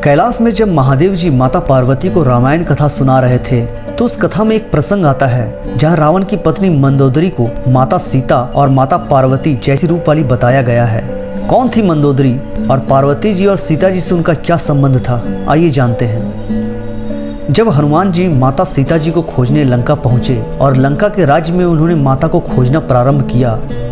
कैलाश में जब महादेव जी माता पार्वती को रामायण कथा सुना रहे थे तो उस कथा में एक प्रसंग आता है जहाँ रावण की पत्नी मंदोदरी को माता सीता और माता पार्वती जैसी रूप वाली बताया गया है। कौन थी मंदोदरी और पार्वती जी और सीता जी से उनका क्या संबंध था, आइए जानते हैं। जब हनुमान जी माता सीता जी को खोजने लंका पहुंचे और लंका के राज्य में उन्होंने माता को खोजना प्रारंभ किया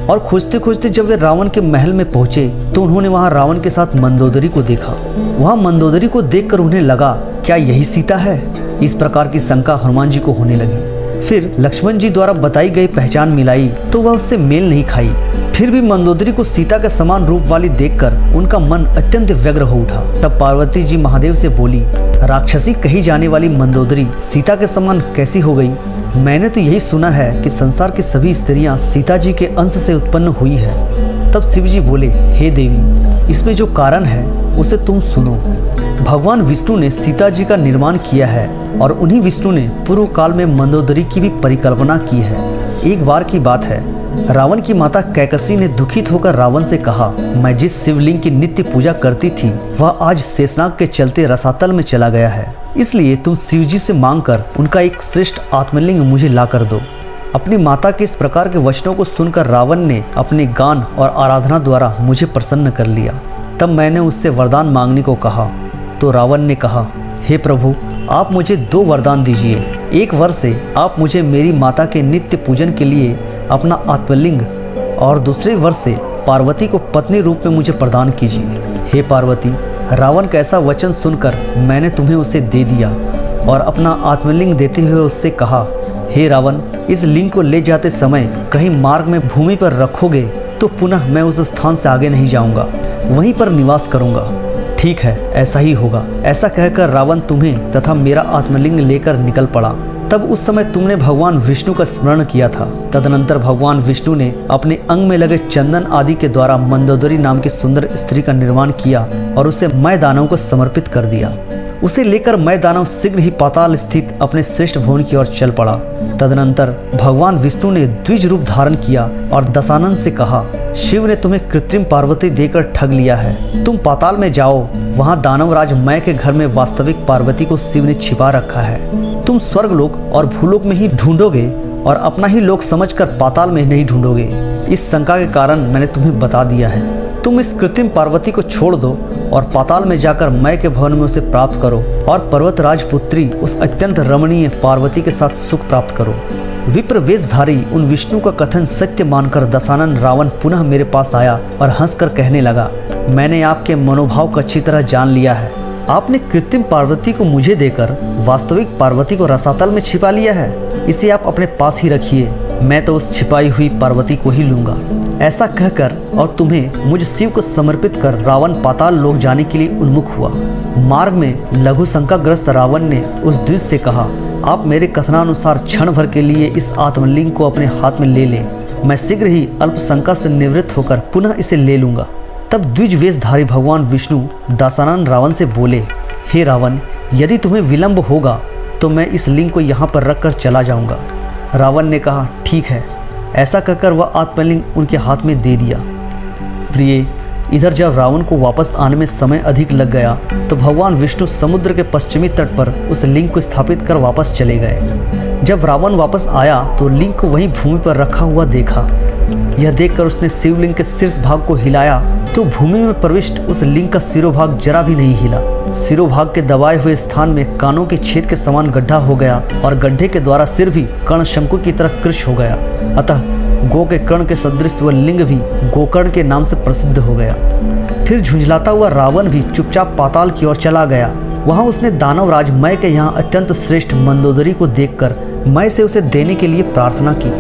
और खोजते खोजते जब वे रावण के महल में पहुंचे तो उन्होंने वहां रावण के साथ मंदोदरी को देखा। वहां मंदोदरी को देखकर उन्हें लगा क्या यही सीता है। इस प्रकार की शंका हनुमान जी को होने लगी। फिर लक्ष्मण जी द्वारा बताई गई पहचान मिलाई तो वह उससे मेल नहीं खाई। फिर भी मंदोदरी को सीता के समान रूप वाली देखकर उनका मन अत्यंत व्यग्र हो उठा। तब पार्वती जी महादेव से बोली, राक्षसी कही जाने वाली मंदोदरी सीता के समान कैसी हो गई? मैंने तो यही सुना है कि संसार की सभी स्त्रियां सीता जी के अंश से उत्पन्न हुई है। तब शिव जी बोले, हे देवी, इसमें जो कारण है उसे तुम सुनो। भगवान विष्णु ने सीता जी का निर्माण किया है और उन्हीं विष्णु ने पूर्व काल में मंदोदरी की भी परिकल्पना की है। एक बार की बात है, रावण की माता कैकसी ने दुखित होकर रावण से कहा, मैं जिस शिवलिंग की नित्य पूजा करती थी वह आज शेषनाग के चलते रसातल में चला गया है, इसलिए तुम शिव जी से मांग कर उनका एक श्रेष्ठ आत्मलिंग मुझे ला कर दो। अपनी माता के इस प्रकार के वचनों को सुनकर रावण ने अपने गान और आराधना द्वारा मुझे प्रसन्न कर लिया। तब मैंने उससे वरदान मांगने को कहा तो रावण ने कहा, हे प्रभु, आप मुझे 2 वरदान दीजिए। एक वर से आप मुझे मेरी माता के नित्य पूजन के लिए अपना आत्मलिंग और दूसरे वर से पार्वती को पत्नी रूप में मुझे प्रदान कीजिए। हे पार्वती, रावण का ऐसा वचन सुनकर मैंने तुम्हें उसे दे दिया और अपना आत्मलिंग देते हुए उससे कहा, हे रावण, इस लिंग को ले जाते समय कहीं मार्ग में भूमि पर रखोगे तो पुनः मैं उस स्थान से आगे नहीं जाऊंगा, वहीं पर निवास करूंगा। ठीक है, ऐसा ही होगा। ऐसा कहकर रावण तुम्हें तथा मेरा आत्मलिंग लेकर निकल पड़ा। तब उस समय तुमने भगवान विष्णु का स्मरण किया था। तदनंतर भगवान विष्णु ने अपने अंग में लगे चंदन आदि के द्वारा मंदोदरी नाम की सुंदर स्त्री का निर्माण किया और उसे मैं दानव को समर्पित कर दिया। उसे लेकर मैं दानव शीघ्र ही पाताल स्थित अपने श्रेष्ठ भवन की ओर चल पड़ा। तदनंतर भगवान विष्णु ने द्विज रूप धारण किया और दशानन से कहा, शिव ने तुम्हें कृत्रिम पार्वती देकर ठग लिया है। तुम पाताल में जाओ, वहां दानवराज मैं के घर में वास्तविक पार्वती को शिव ने छिपा रखा है। तुम स्वर्गलोक और भूलोक में ही ढूंढोगे और अपना ही लोक समझकर पाताल में नहीं ढूंढोगे। इस शंका के कारण मैंने तुम्हें बता दिया है। तुम इस कृत्रिम पार्वती को छोड़ दो और पाताल में जाकर मैं के भवन में उसे प्राप्त करो और पर्वतराज पुत्री उस अत्यंत रमणीय पार्वती के साथ सुख प्राप्त करो। विप्र वेशधारी उन विष्णु का कथन सत्य मानकर दशानन रावण पुनः मेरे पास आया और हंसकर कहने लगा, मैंने आपके मनोभाव को अच्छी तरह जान लिया है। आपने कृत्रिम पार्वती को मुझे देकर वास्तविक पार्वती को रसातल में छिपा लिया है। इसे आप अपने पास ही रखिए, मैं तो उस छिपाई हुई पार्वती को ही लूंगा। ऐसा कहकर और तुम्हें मुझ शिव को समर्पित कर रावण पाताल लोक जाने के लिए उन्मुख हुआ। मार्ग में लघु शंकाग्रस्त रावण ने उस द्विज से कहा, आप मेरे कथनानुसार क्षण भर के लिए इस आत्मलिंग को अपने हाथ में ले लें। मैं शीघ्र ही अल्प शंका से निवृत्त होकर पुनः इसे ले लूंगा। तब द्विज वेशधारी भगवान विष्णु दशानन रावण से बोले, हे रावण, यदि तुम्हें विलंब होगा तो मैं इस लिंग को यहाँ पर रखकर चला जाऊंगा। रावण ने कहा, ठीक है। ऐसा कहकर वह आत्मलिंग उनके हाथ में दे दिया। प्रिय, इधर जब रावण को वापस आने में समय अधिक लग गया तो भगवान विष्णु समुद्र के पश्चिमी तट पर उस लिंग को स्थापित कर वापस चले गए। जब रावण वापस आया तो लिंग को वहीं भूमि पर रखा हुआ देखा। यह देखकर उसने शिवलिंग के शीर्ष भाग को हिलाया तो भूमि में प्रविष्ट उस लिंग का सिरोभाग जरा भी नहीं हिला। सिरोभाग के दबाए हुए स्थान में कानों के छेद के समान गड्ढा हो गया और गड्ढे के द्वारा सिर भी कर्ण शंकु की तरह कृश हो गया। अतः गो के कर्ण के सदृश वह लिंग भी गोकर्ण के नाम से प्रसिद्ध हो गया। फिर झुंझलाता हुआ रावण भी चुपचाप पाताल की ओर चला गया। वहां उसने दानवराज मय के यहाँ अत्यंत श्रेष्ठ मंदोदरी को देखकर मय से उसे देने के लिए प्रार्थना की।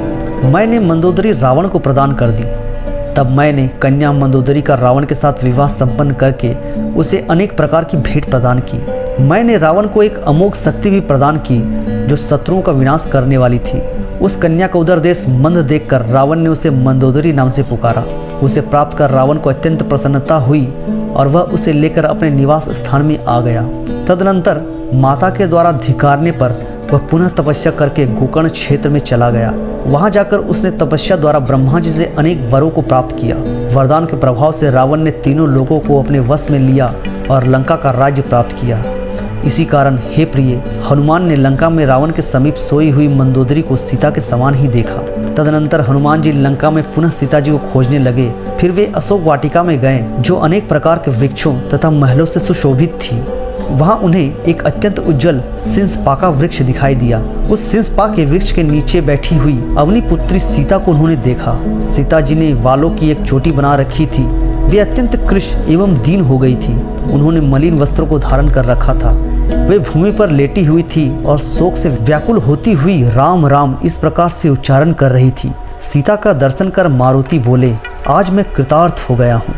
मय ने मंदोदरी रावण को प्रदान कर दी। तब मैंने कन्या मंदोदरी का रावण के साथ विवाह संपन्न करके उसे अनेक प्रकार की भेंट प्रदान की। मैंने रावण को एक अमोघ शक्ति भी प्रदान की जो शत्रुओं का विनाश करने वाली थी। उस कन्या का उदर देश मंद देखकर रावण ने उसे मंदोदरी नाम से पुकारा। उसे प्राप्त कर रावण को अत्यंत प्रसन्नता हुई और वह उसे लेकर अपने निवास स्थान में आ गया। तदनंतर माता के द्वारा धिक्कारने पर वह पुनः तपस्या करके गोकर्ण क्षेत्र में चला गया। वहां जाकर उसने तपस्या द्वारा ब्रह्मा जी से अनेक वरों को प्राप्त किया। वरदान के प्रभाव से रावण ने तीनों लोगों को अपने वश में लिया और लंका का राज्य प्राप्त किया। इसी कारण हे प्रिय, हनुमान ने लंका में रावण के समीप सोई हुई मंदोदरी को सीता के समान ही देखा। तदनंतर हनुमान जी लंका में पुनः सीता जी को खोजने लगे। फिर वे अशोक वाटिका में गए, जो अनेक प्रकार के वृक्षों तथा महलों से सुशोभित थी। वहां उन्हें एक अत्यंत उज्जवल सिंसपाका वृक्ष दिखाई दिया। उस सिंसपा के वृक्ष के नीचे बैठी हुई अवनी पुत्री सीता को उन्होंने देखा। सीता जी ने वालों की एक चोटी बना रखी थी। वे अत्यंत कृश एवं दीन हो गई थी। उन्होंने मलिन वस्त्रों को धारण कर रखा था। वे भूमि पर लेटी हुई थी और शोक से व्याकुल होती हुई राम राम इस प्रकार से उच्चारण कर रही थी। सीता का दर्शन कर मारुति बोले, आज मैं कृतार्थ हो गया हूँ।